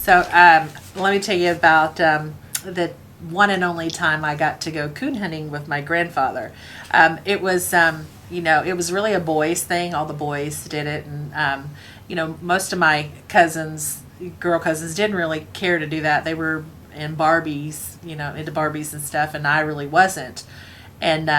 So let me tell you about the one and only time I got to go coon hunting with my grandfather. It was, it was really a boys thing. All the boys did it, and most of my cousins, girl cousins, didn't really care to do that. They were in Barbies, into Barbies and stuff, and I really wasn't. And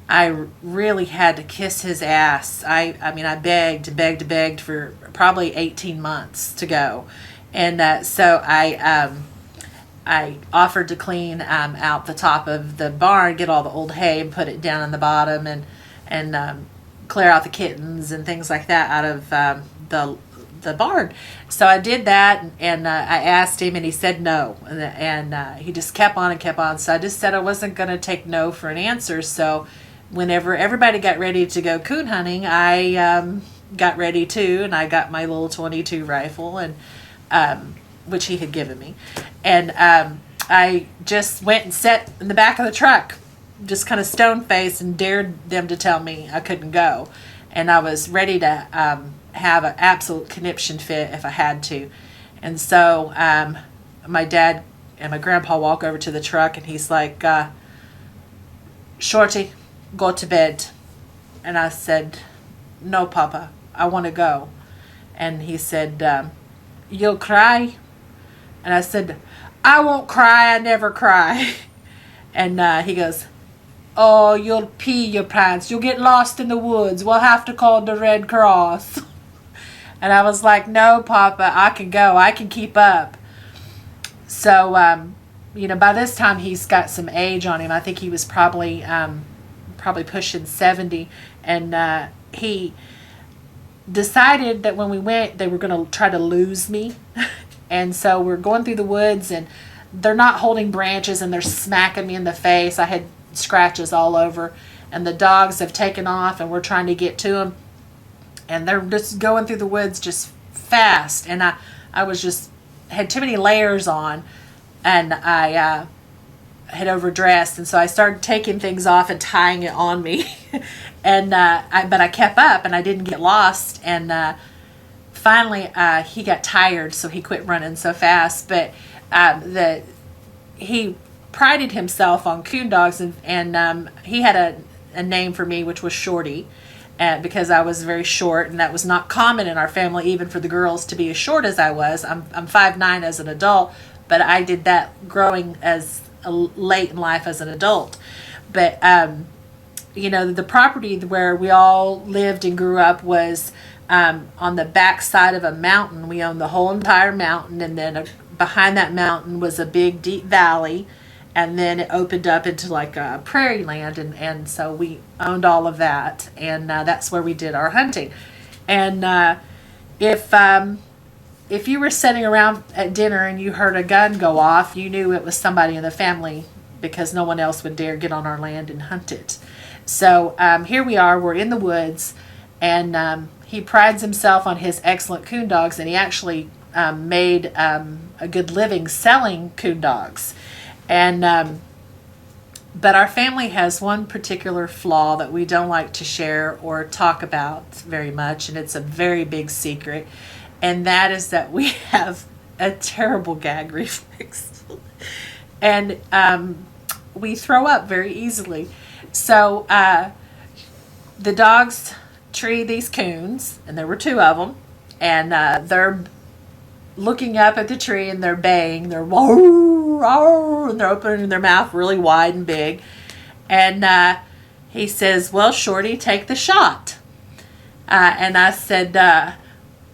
I really had to kiss his ass. I mean, I begged for probably 18 months to go. And so I offered to clean out the top of the barn, get all the old hay and put it down in the bottom, and clear out the kittens and things like that out of the barn. So I did that, and I asked him, and he said no, and he just kept on and kept on. So I just said I wasn't going to take no for an answer. So whenever everybody got ready to go coon hunting, I got ready too, and I got my little .22 rifle, and which he had given me, and I just went and sat in the back of the truck, just kind of stone-faced, and dared them to tell me I couldn't go, and I was ready to have an absolute conniption fit if I had to. And so my dad and my grandpa walk over to the truck, and he's like, Shorty, go to bed. And I said, no, Papa, I want to go. And he said, you'll cry? And I said, I won't cry, I never cry. And he goes, oh, you'll pee your pants, you'll get lost in the woods, we'll have to call the Red Cross. And I was like, no, Papa, I can go, I can keep up. So by this time he's got some age on him. I think he was probably pushing 70, and he decided that when we went, they were going to try to lose me. And so we're going through the woods, and they're not holding branches, and they're smacking me in the face. I had scratches all over, and the dogs have taken off, and we're trying to get to them, and they're just going through the woods just fast. And I was just had too many layers on, and I had overdressed, and so I started taking things off and tying it on me. And but I kept up, and I didn't get lost. And finally, he got tired, so he quit running so fast. But he prided himself on coon dogs, and he had a name for me, which was Shorty, because I was very short, and that was not common in our family, even for the girls to be as short as I was. I'm 5'9" as an adult, but I did that growing as late in life as an adult. But the property where we all lived and grew up was on the back side of a mountain. We owned the whole entire mountain, and then behind that mountain was a big deep valley, and then it opened up into like a prairie land, and so we owned all of that, and that's where we did our hunting. And if you were sitting around at dinner and you heard a gun go off, you knew it was somebody in the family, because no one else would dare get on our land and hunt it. So here we are, we're in the woods, and he prides himself on his excellent coon dogs, and he actually made a good living selling coon dogs. And but our family has one particular flaw that we don't like to share or talk about very much, and it's a very big secret, and that is that we have a terrible gag reflex. And we throw up very easily. So the dogs tree these coons, and there were two of them, and they're looking up at the tree, and they're baying, they're whoa, whoa, and they're opening their mouth really wide and big. And he says, well, Shorty, take the shot. And I said,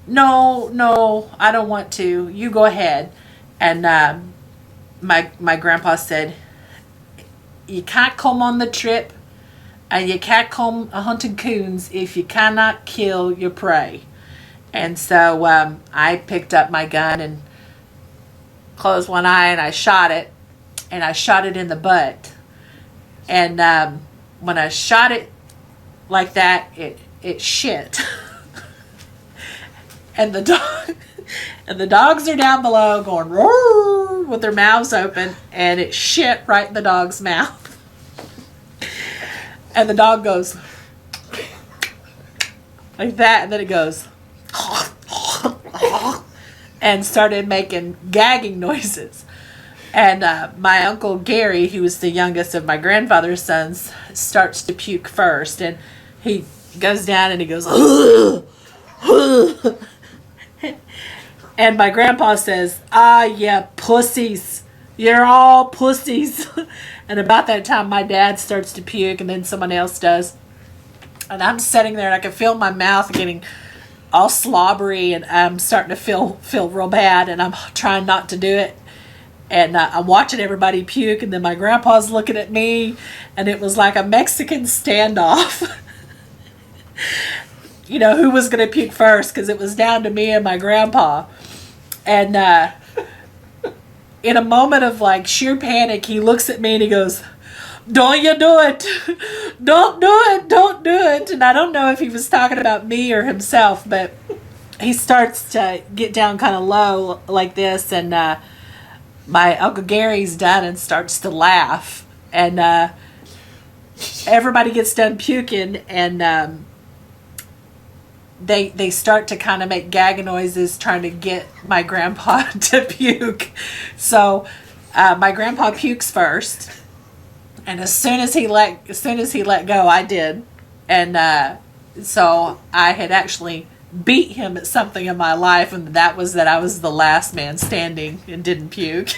no, I don't want to, you go ahead. And my grandpa said, you can't come on the trip, and you can't come hunting coons if you cannot kill your prey. And so I picked up my gun and closed one eye, and I shot it, in the butt. And when I shot it like that, it shit. And the dogs are down below going roar with their mouths open, and it shit right in the dog's mouth. And the dog goes like that, and then it goes and started making gagging noises. And my Uncle Gary, who was the youngest of my grandfather's sons, starts to puke first. And he goes down and he goes, and my grandpa says, "Ah, yeah, pussies. You're all pussies." And about that time, my dad starts to puke, and then someone else does. And I'm sitting there, and I can feel my mouth getting all slobbery, and I'm starting to feel real bad, and I'm trying not to do it. And I'm watching everybody puke, and then my grandpa's looking at me, and it was like a Mexican standoff. You know, who was going to puke first, because it was down to me and my grandpa. And in a moment of like sheer panic, he looks at me and he goes, "Don't you do it. Don't do it. Don't do it." And I don't know if he was talking about me or himself, but he starts to get down kind of low like this. And my Uncle Gary's done and starts to laugh. And everybody gets done puking, and they start to kind of make gagging noises trying to get my grandpa to puke. So my grandpa pukes first, and as soon as he let go, I did. And so I had actually beat him at something in my life, and that was that I was the last man standing and didn't puke.